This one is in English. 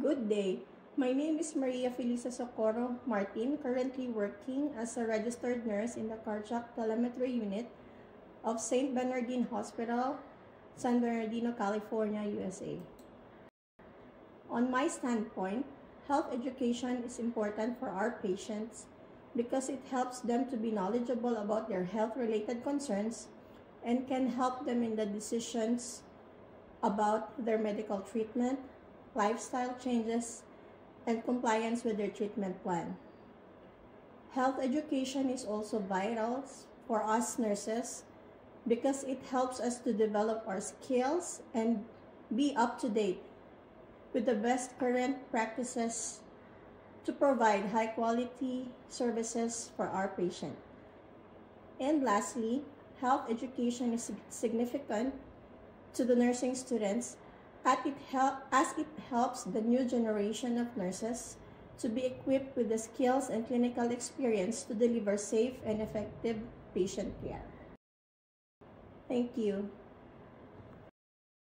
Good day. My name is Maria Felisa Socorro Martin, currently working as a registered nurse in the Cardiac Telemetry Unit of St. Bernardine Hospital, San Bernardino, California, USA. On my standpoint, health education is important for our patients because it helps them to be knowledgeable about their health-related concerns and can help them in the decisions about their medical treatment, lifestyle changes, and compliance with their treatment plan. Health education is also vital for us nurses because it helps us to develop our skills and be up to date with the best current practices to provide high quality services for our patient. And lastly, health education is significant to the nursing students as it helps the new generation of nurses to be equipped with the skills and clinical experience to deliver safe and effective patient care. Thank you.